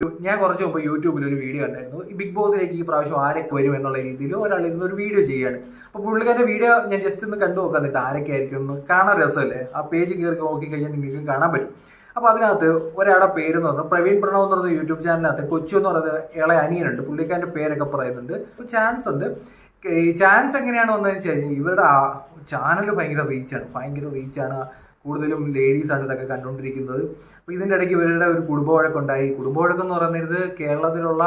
ഞാൻ കുറച്ച് മുമ്പ് യൂട്യൂബിൽ ഒരു വീഡിയോ കണ്ടായിരുന്നു. ഈ ബിഗ് ബോസിലേക്ക് ഈ പ്രാവശ്യം ആരൊക്കെ വരും എന്നുള്ള രീതിയിൽ ഒരാൾ ഇരുന്ന് ഒരു വീഡിയോ ചെയ്യാണ്. അപ്പോൾ പുള്ളിക്കാരുടെ വീഡിയോ ഞാൻ ജസ്റ്റ് ഒന്ന് കണ്ടു നോക്കാൻ നേരത്തെ ആരൊക്കെ ആയിരിക്കും ഒന്ന് കാണാൻ രസമല്ലേ. ആ പേജ് കയറി നോക്കിക്കഴിഞ്ഞാൽ നിങ്ങൾക്ക് കാണാൻ പറ്റും. അപ്പോൾ അതിനകത്ത് ഒരാളുടെ പേരെന്ന് പറഞ്ഞാൽ പ്രവീൺ പ്രണവ് എന്ന് പറയുന്ന യൂട്യൂബ് ചാനലിനകത്ത് കൊച്ചു എന്ന് പറയുന്നത് ഇളയ അനിയനുണ്ട്. പുള്ളിക്കാരൻ്റെ പേരൊക്കെ പറയുന്നുണ്ട്. ചാൻസ് ഉണ്ട്. ഈ ചാൻസ് എങ്ങനെയാണ് വന്നതെന്ന് വെച്ച് കഴിഞ്ഞാൽ ഇവരുടെ ചാനൽ ഭയങ്കര റീച്ചാണ്. കൂടുതലും ലേഡീസാണ് ഇതൊക്കെ കണ്ടുകൊണ്ടിരിക്കുന്നത്. അപ്പോൾ ഇതിൻ്റെ ഇടയ്ക്ക് ഇവരുടെ ഒരു കുടുംബവഴക്കുണ്ടായി. കുടുംബവഴക്കം എന്ന് പറയുന്നത് കേരളത്തിലുള്ള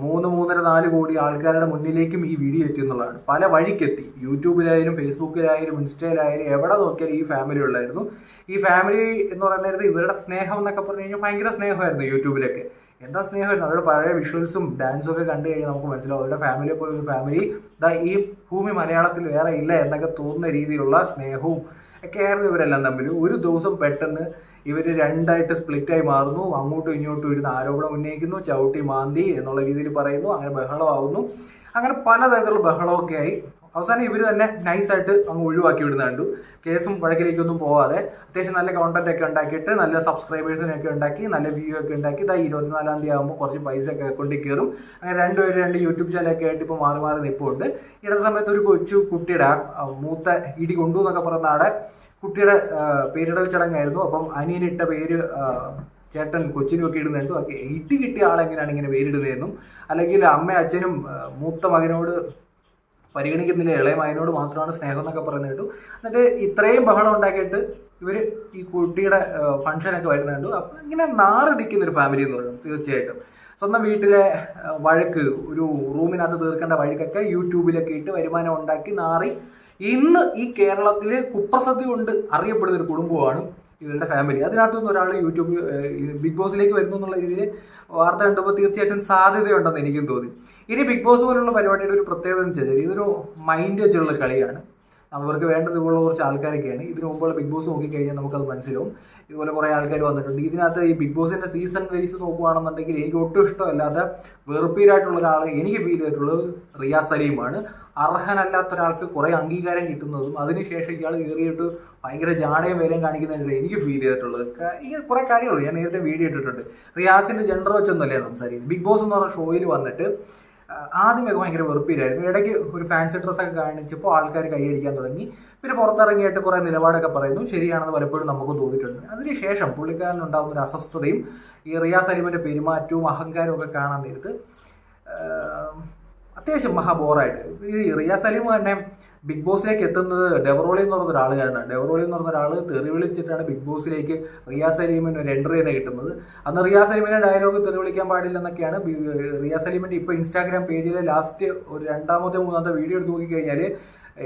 3-3.5 കോടി ആൾക്കാരുടെ മുന്നിലേക്കും ഈ വീഡിയോ എത്തി എന്നുള്ളതാണ്. പല വഴിക്കെത്തി. യൂട്യൂബിലായാലും ഫേസ്ബുക്കിലായാലും ഇൻസ്റ്റയിലായാലും എവിടെ നോക്കിയാലും ഈ ഫാമിലി ഉള്ളായിരുന്നു. ഈ ഫാമിലി എന്ന് പറയുന്നത് ഇവരുടെ സ്നേഹം എന്നൊക്കെ പറഞ്ഞു കഴിഞ്ഞാൽ ഭയങ്കര സ്നേഹമായിരുന്നു. യൂട്യൂബിലൊക്കെ എന്താ സ്നേഹമായിരുന്നു. അവരുടെ പഴയ വിഷ്വൽസും ഡാൻസും ഒക്കെ കണ്ടു കഴിഞ്ഞാൽ നമുക്ക് മനസ്സിലാവും അവരുടെ ഫാമിലിയെ പോലെ ഒരു ഫാമിലി ഈ ഭൂമി മലയാളത്തിൽ വേറെ ഇല്ല എന്നൊക്കെ തോന്നുന്ന രീതിയിലുള്ള സ്നേഹവും ഒക്കെ ആയിരുന്നു ഇവരെല്ലാം തമ്മിൽ. ഒരു ദിവസം പെട്ടെന്ന് ഇവർ രണ്ടായിട്ട് സ്പ്ലിറ്റായി മാറുന്നു. അങ്ങോട്ടും ഇങ്ങോട്ടും ഇരുന്ന് ആരോപണം ഉന്നയിക്കുന്നു, ചവിട്ടി മാന്തി എന്നുള്ള രീതിയിൽ പറയുന്നു. അങ്ങനെ ബഹളമാവുന്നു. അങ്ങനെ പലതരത്തിലുള്ള ബഹളമൊക്കെ ആയി അവസാനം ഇവർ തന്നെ നൈസായിട്ട് അങ്ങ് ഒഴിവാക്കി വിടുന്ന കണ്ടു. കേസും വഴക്കിലേക്കൊന്നും പോവാതെ അത്യാവശ്യം നല്ല കോണ്ടന്റ് ഒക്കെ ഉണ്ടാക്കിയിട്ട് നല്ല സബ്സ്ക്രൈബേഴ്സിനൊക്കെ ഉണ്ടാക്കി നല്ല വ്യൂ ഒക്കെ ഉണ്ടാക്കി 24-ാം തീയതി ആകുമ്പോൾ കുറച്ച് പൈസ ഒക്കെ അക്കൗണ്ടിൽ കയറും. അങ്ങനെ രണ്ട് യൂട്യൂബ് ചാനലൊക്കെ ആയിട്ട് ഇപ്പോൾ മാറി നിൽപ്പുണ്ട്. ഇടത്ത സമയത്ത് ഒരു കൊച്ചു കുട്ടിയുടെ മൂത്ത ഇടി കൊണ്ടു എന്നൊക്കെ പറയുന്ന ആടെ കുട്ടിയുടെ പേരിടൽ ചടങ്ങായിരുന്നു. അപ്പം അനിയനിട്ട പേര് ചേട്ടൻ കൊച്ചിനും ഒക്കെ ഇടുന്നുണ്ട്. ഇടി കിട്ടിയ ആളെങ്ങനെയാണ് ഇങ്ങനെ പേരിടുന്നതെന്നും അല്ലെങ്കിൽ അമ്മയും അച്ഛനും മൂത്ത മകനോട് പരിഗണിക്കുന്നില്ല, ഇളയ മകനോട് മാത്രമാണ് സ്നേഹം എന്നൊക്കെ പറഞ്ഞു കേട്ടു. എന്നിട്ട് ഇത്രയും ബഹളം ഉണ്ടാക്കിയിട്ട് ഇവർ ഈ കുട്ടിയുടെ ഫംഗ്ഷനൊക്കെ വരുന്ന കണ്ടു. അപ്പം ഇങ്ങനെ നാറി നിൽക്കുന്നൊരു ഫാമിലി എന്ന് പറയുന്നത് തീർച്ചയായിട്ടും. സ്വന്തം വീട്ടിലെ വഴക്ക്, ഒരു റൂമിനകത്ത് തീർക്കേണ്ട വഴക്കൊക്കെ യൂട്യൂബിലൊക്കെ ഇട്ട് വരുമാനം ഉണ്ടാക്കി നാറി ഇന്ന് ഈ കേരളത്തിൽ കുപ്രസിദ്ധി കൊണ്ട് അറിയപ്പെടുന്ന ഒരു കുടുംബമാണ് ഇവരുടെ ഫാമിലി. അതിനകത്തുനിന്ന് ഒരാൾ ബിഗ് ബോസിലേക്ക് വരുന്നു എന്നുള്ള രീതിയിൽ വാർത്ത കണ്ടപ്പോൾ തീർച്ചയായിട്ടും സാധ്യതയുണ്ടെന്ന് എനിക്കും തോന്നി. ഇനി ബിഗ് ബോസ് പോലുള്ള പരിപാടിയുടെ ഒരു പ്രത്യേകത എന്ന് വെച്ചാൽ ഇതൊരു മൈൻഡ് വെച്ചുള്ള കളിയാണ്. അവർക്ക് വേണ്ടത് ഇതുപോലുള്ള കുറച്ച് ആൾക്കാരൊക്കെയാണ്. ഇതിനു മുമ്പുള്ള ബിഗ് ബോസ് നോക്കിക്കഴിഞ്ഞാൽ നമുക്കത് മനസ്സിലാവും. ഇതുപോലെ കുറേ ആൾക്കാർ വന്നിട്ടുണ്ട്. ഇതിനകത്ത് ഈ ബിഗ് ബോസിൻ്റെ സീസൺ വൈസ് നോക്കുകയാണെന്നുണ്ടെങ്കിൽ എനിക്ക് ഒട്ടും ഇഷ്ടമല്ലാത്ത വെറുപ്പീരായിട്ടുള്ള ഒരാൾ എനിക്ക് ഫീൽ ചെയ്തിട്ടുള്ളത് റിയാസ് സലീമാണ്. അർഹനല്ലാത്ത ഒരാൾക്ക് കുറേ അംഗീകാരം കിട്ടുന്നതും അതിനുശേഷം ഇയാൾ കയറിയിട്ട് ഭയങ്കര ജാടയും വേലയും കാണിക്കുന്നതിനിടെ എനിക്ക് ഫീൽ ചെയ്തിട്ടുള്ളത് ഈ കുറേ കാര്യങ്ങളുള്ളൂ. ഞാൻ നേരത്തെ വീഡിയോ ഇട്ടിട്ടുണ്ട്. റിയാസിൻ്റെ ജെൻഡർ വെച്ചൊന്നുമല്ലേ സംസാരിക്കുന്നത്. ബിഗ് ബോസ് എന്ന് പറഞ്ഞ ഷോയിൽ വന്നിട്ട് ആദ്യമൊക്കെ ഭയങ്കര വെറുപ്പിലായിരുന്നു. ഇടയ്ക്ക് ഒരു ഫാൻസി ഡ്രസ്സൊക്കെ കാണിച്ചപ്പോൾ ആൾക്കാർ കൈയടിക്കാൻ തുടങ്ങി. പിന്നെ പുറത്തിറങ്ങിയിട്ട് കുറേ നിലപാടൊക്കെ പറയുന്നു. ശരിയാണെന്ന് പലപ്പോഴും നമുക്ക് തോന്നിയിട്ടുണ്ട്. അതിനുശേഷം പുള്ളിക്കാരനുണ്ടാകുന്ന ഒരു അസ്വസ്ഥതയും ഈ റിയാസ് സലീമിൻ്റെ പെരുമാറ്റവും അഹങ്കാരവും ഒക്കെ കാണാൻ നേരത്ത് അത്യാവശ്യം മഹാബോറായിട്ട് ഈ റിയാസ് സലീം തന്നെ ബിഗ് ബോസിലേക്ക് എത്തുന്നത് ഡെവറോളി എന്ന് പറഞ്ഞ ഒരാളുകാരനാണ്. ഡെവറോളി എന്ന് പറഞ്ഞ ഒരാൾ തെറി വിളിച്ചിട്ടാണ് ബിഗ് ബോസിലേക്ക് റിയാസ് സലീമിന് ഒരു എൻട്രി തന്നെ കിട്ടുന്നത്. അന്ന് റിയാസ് സലീമിനെ ഡയലോഗ് തെറി വിളിക്കാൻ പാടില്ലെന്നൊക്കെയാണ് റിയാസ് സലീമിൻ്റെ ഇപ്പോൾ ഇൻസ്റ്റാഗ്രാം പേജിലെ ലാസ്റ്റ് ഒരു 2-3 വീഡിയോ എടുത്ത് നോക്കിക്കഴിഞ്ഞാൽ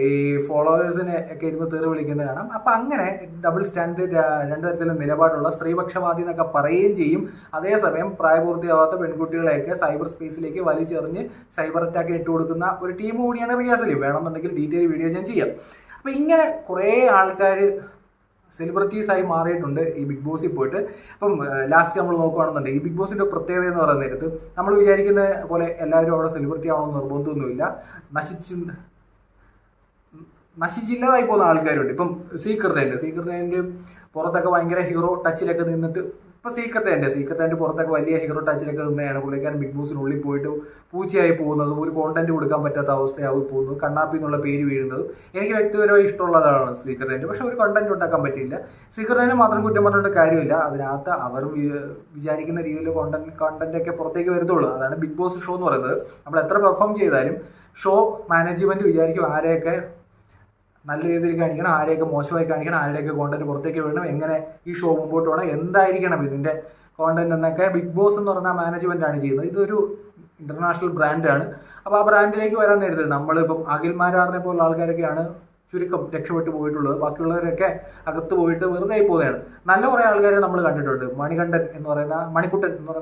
ഈ ഫോളോവേഴ്സിനെ ഒക്കെ ഇരുന്ന് തെറി വിളിക്കുന്നത് കാണാം. അപ്പം അങ്ങനെ ഡബിൾ സ്റ്റാൻഡ്, രണ്ട് തരത്തിലുള്ള നിലപാടുള്ള സ്ത്രീപക്ഷവാദി എന്നൊക്കെ പറയുകയും ചെയ്യും. അതേസമയം പ്രായപൂർത്തിയാവാത്ത പെൺകുട്ടികളെയൊക്കെ സൈബർ സ്പേസിലേക്ക് വലിച്ചെറിഞ്ഞ് സൈബർ അറ്റാക്കിന് ഇട്ട് കൊടുക്കുന്ന ഒരു ടീം കൂടിയാണ് റിയാസ് സലീം. വേണമെന്നുണ്ടെങ്കിൽ ഡീറ്റെയിൽ വീഡിയോ ഞാൻ ചെയ്യാം. അപ്പം ഇങ്ങനെ കുറേ ആൾക്കാർ സെലിബ്രിറ്റീസായി മാറിയിട്ടുണ്ട് ഈ ബിഗ് ബോസിൽ പോയിട്ട്. അപ്പം ലാസ്റ്റ് നമ്മൾ നോക്കുകയാണെന്നുണ്ടെങ്കിൽ ഈ ബിഗ് ബോസിൻ്റെ പ്രത്യേകത എന്ന് പറയുന്ന നേരത്ത് നമ്മൾ വിചാരിക്കുന്ന പോലെ എല്ലാവരും അവിടെ സെലിബ്രിറ്റി ആവണമെന്ന് നിർബന്ധമൊന്നുമില്ല. നശിച്ചില്ലാതായി പോകുന്ന ആൾക്കാരുണ്ട്. ഇപ്പം സീക്രട്ട് പുറത്തൊക്കെ ഭയങ്കര ഹീറോ ടച്ചിലൊക്കെ നിന്നിട്ട് ഇപ്പോൾ സീക്രട്ട് പുറത്തൊക്കെ വലിയ ഹീറോ ടച്ചിലൊക്കെ നിന്നെയാണ് പുള്ളിക്കാരൻ ബിഗ് ബോസിനുള്ളിൽ പോയിട്ട് പൂച്ചയായി പോകുന്നതും ഒരു കോണ്ടന്റ് കൊടുക്കാൻ പറ്റാത്ത അവസ്ഥയായി പോകുന്നതും കണ്ണാപ്പി എന്നുള്ള പേര് വീഴുന്നതും എനിക്ക് വ്യക്തിപരമായി ഇഷ്ടമുള്ളതാണ് സീക്രട്ട്. പക്ഷെ ഒരു കണ്ടന്റ് ഉണ്ടാക്കാൻ പറ്റിയില്ല. സീക്രട്ടിനെ മാത്രം കുറ്റം പറഞ്ഞിട്ട് കാര്യമില്ല. അതിനകത്ത് അവർ വിചാരിക്കുന്ന രീതിയിൽ കോണ്ടന്റൊക്കെ പുറത്തേക്ക് വരുത്തുള്ളൂ. അതാണ് ബിഗ് ബോസ് ഷോ എന്ന് പറയുന്നത്. നമ്മൾ എത്ര പെർഫോം ചെയ്താലും ഷോ മാനേജ്മെന്റ് വിചാരിക്കും ആരെയൊക്കെ നല്ല രീതിയിൽ കാണിക്കണം, ആരെയൊക്കെ മോശമായി കാണിക്കണം, ആരുടെയൊക്കെ കോണ്ടന്റ് പുറത്തേക്ക് വിടണം, എങ്ങനെ ഈ ഷോ മുമ്പോട്ട് പോകണം, എന്തായിരിക്കണം ഇതിൻ്റെ കോണ്ടന്റ് എന്നൊക്കെ ബിഗ് ബോസ് എന്ന് പറഞ്ഞാൽ മാനേജ്മെൻറ്റാണ് ചെയ്യുന്നത്. ഇതൊരു ഇൻ്റർനാഷണൽ ബ്രാൻഡാണ്. അപ്പോൾ ആ ബ്രാൻഡിലേക്ക് വരാൻ നേരത്തെ നമ്മളിപ്പം അഖിൽമാരാറിനെ പോലുള്ള ആൾക്കാരൊക്കെയാണ് ചുരുക്കം രക്ഷപ്പെട്ടു പോയിട്ടുള്ളത്. ബാക്കിയുള്ളവരൊക്കെ അകത്ത് പോയിട്ട് വെറുതെ പോകുന്നതാണ്. നല്ല കുറേ ആൾക്കാരെ നമ്മൾ കണ്ടിട്ടുണ്ട്. മണിക്കുട്ടൻ എന്ന് പറയുന്ന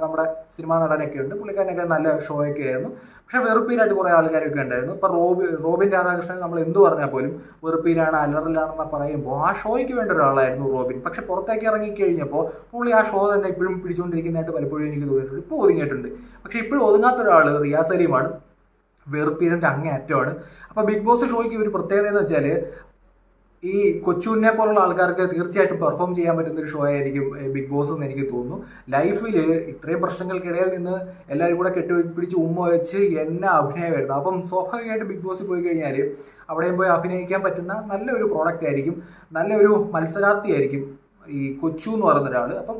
നമ്മുടെ സിനിമാ നടനൊക്കെ ഉണ്ട്. പുള്ളിക്കാരനൊക്കെ നല്ല ഷോ ഒക്കെ ആയിരുന്നു. പക്ഷേ വെറുപ്പീരായിട്ട് കുറേ ആൾക്കാരൊക്കെ ഉണ്ടായിരുന്നു. ഇപ്പോൾ റോബിൻ രാധാകൃഷ്ണൻ നമ്മൾ എന്ത് പറഞ്ഞാൽ പോലും വെറുപ്പീരാണ്, അല്ലറിലാണെന്ന് പറയുമ്പോൾ ആ ഷോയ്ക്ക് വേണ്ട ഒരാളായിരുന്നു റോബിൻ. പക്ഷെ പുറത്തേക്ക് ഇറങ്ങിക്കഴിഞ്ഞപ്പോൾ പുള്ളി ആ ഷോ തന്നെ ഇപ്പോഴും പിടിച്ചുകൊണ്ടിരിക്കുന്നതായിട്ട് പലപ്പോഴും എനിക്ക് തോന്നിയിട്ടുണ്ട്. ഇപ്പോൾ ഒതുങ്ങിയിട്ടുണ്ട്. പക്ഷേ ഇപ്പോഴും ഒതുങ്ങാത്ത ഒരാൾ റിയാസ് സലീമാണ്. വെറുപ്പീരൻ്റെ അങ്ങേയറ്റമാണ്. അപ്പോൾ ബിഗ് ബോസ് ഷോയ്ക്ക് ഒരു പ്രത്യേകത എന്ന് വെച്ചാൽ ഈ കൊച്ചുവിനെ പോലുള്ള ആൾക്കാർക്ക് തീർച്ചയായിട്ടും പെർഫോം ചെയ്യാൻ പറ്റുന്ന ഒരു ഷോ ആയിരിക്കും ബിഗ് ബോസ് എന്ന് എനിക്ക് തോന്നുന്നു. ലൈഫിൽ ഇത്രയും പ്രശ്നങ്ങൾക്കിടയിൽ നിന്ന് എല്ലാവരും കൂടെ കെട്ടിപ്പിടിച്ച് ഉമ്മ വെച്ച് എന്നെ അഭിനയമായിരുന്നു. അപ്പം സ്വാഭാവികമായിട്ട് ബിഗ് ബോസിൽ പോയി കഴിഞ്ഞാൽ അവിടെയും പോയി അഭിനയിക്കാൻ പറ്റുന്ന നല്ലൊരു പ്രോഡക്റ്റ് ആയിരിക്കും, നല്ലൊരു മത്സരാർത്ഥിയായിരിക്കും ഈ കൊച്ചു എന്ന് പറയുന്ന ഒരാൾ. അപ്പം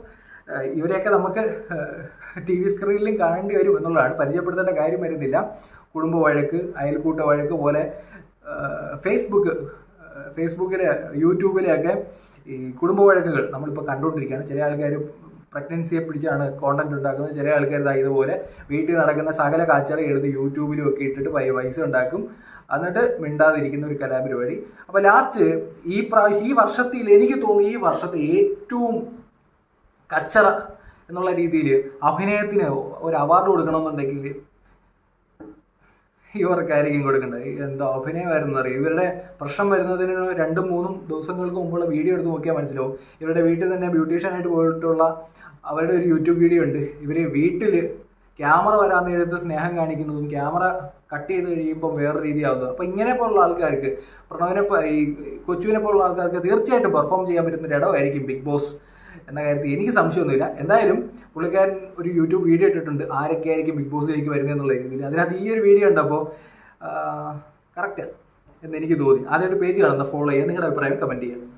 ഇവരെയൊക്കെ നമുക്ക് ടി വി സ്ക്രീനിലും കാണേണ്ടി വരും എന്നുള്ളതാണ്, പരിചയപ്പെടുത്തേണ്ട കാര്യം വരുന്നില്ല. കുടുംബ വഴക്ക്, അയൽക്കൂട്ട വഴക്ക് പോലെ ഫേസ്ബുക്കിലെ യൂട്യൂബിലെയൊക്കെ ഈ കുടുംബ വഴക്കുകൾ നമ്മളിപ്പോൾ കണ്ടുകൊണ്ടിരിക്കുകയാണ്. ചില ആൾക്കാർ പ്രഗ്നൻസിയെ പിടിച്ചാണ് കോണ്ടന്റ് ഉണ്ടാക്കുന്നത്, ചില ആൾക്കാർ ഇതുപോലെ വീട്ടിൽ നടക്കുന്ന സകല കാഴ്ചകളെ എടുത്ത് യൂട്യൂബിലും ഒക്കെ ഇട്ടിട്ട് പൈസ ഉണ്ടാക്കും, എന്നിട്ട് മിണ്ടാതിരിക്കുന്ന ഒരു കലാപരിപാടി. അപ്പോൾ ലാസ്റ്റ് ഈ വർഷത്തിൽ എനിക്ക് തോന്നുന്നു ഈ വർഷത്തെ ഏറ്റവും കച്ചറ എന്നുള്ള രീതിയിൽ അഭിനയത്തിന് ഒരു അവാർഡ് കൊടുക്കണമെന്നുണ്ടെങ്കിൽ ഇവർക്കായിരിക്കും കൊടുക്കേണ്ടത്. എന്തോ അഭിനയമായിരുന്നു അറിയാം. ഇവരുടെ പ്രശ്നം വരുന്നതിന് 2-3 ദിവസങ്ങൾക്ക് മുമ്പുള്ള വീഡിയോ എടുത്ത് നോക്കിയാൽ മനസ്സിലാവും. ഇവരുടെ വീട്ടിൽ തന്നെ ബ്യൂട്ടീഷ്യനായിട്ട് പോയിട്ടുള്ള അവരുടെ ഒരു യൂട്യൂബ് വീഡിയോ ഉണ്ട്. ഇവർ വീട്ടിൽ ക്യാമറ വരാൻ നേരത്ത് സ്നേഹം കാണിക്കുന്നതും ക്യാമറ കട്ട് ചെയ്ത് കഴിയുമ്പോൾ വേറെ രീതിയാവുന്നത്. അപ്പോൾ ഇങ്ങനെ പോലുള്ള ആൾക്കാർക്ക്, ഈ കൊച്ചുവിനെ പോലുള്ള ആൾക്കാർക്ക് തീർച്ചയായിട്ടും പെർഫോം ചെയ്യാൻ പറ്റുന്ന ഒരു ഇടമായിരിക്കും ബിഗ് ബോസ് എന്ന കാര്യത്തിൽ എനിക്ക് സംശയമൊന്നുമില്ല. എന്തായാലും പുള്ളിക്കാരൻ ഒരു യൂട്യൂബ് വീഡിയോ ഇട്ടിട്ടുണ്ട് ആരൊക്കെ ആയിരിക്കും ബിഗ് ബോസിലേക്ക് വരുന്നത് എന്നുള്ള രീതിയിൽ. അതിനകത്ത് ഈ ഒരു വീഡിയോ ഉണ്ടപ്പോൾ കറക്റ്റ് എന്ന് എനിക്ക് തോന്നി. ആദ്യമായിട്ട് പേജ് കാണുന്ന ഫോളോ ചെയ്യുക. നിങ്ങളുടെ അഭിപ്രായം കമൻറ്റ് ചെയ്യുക.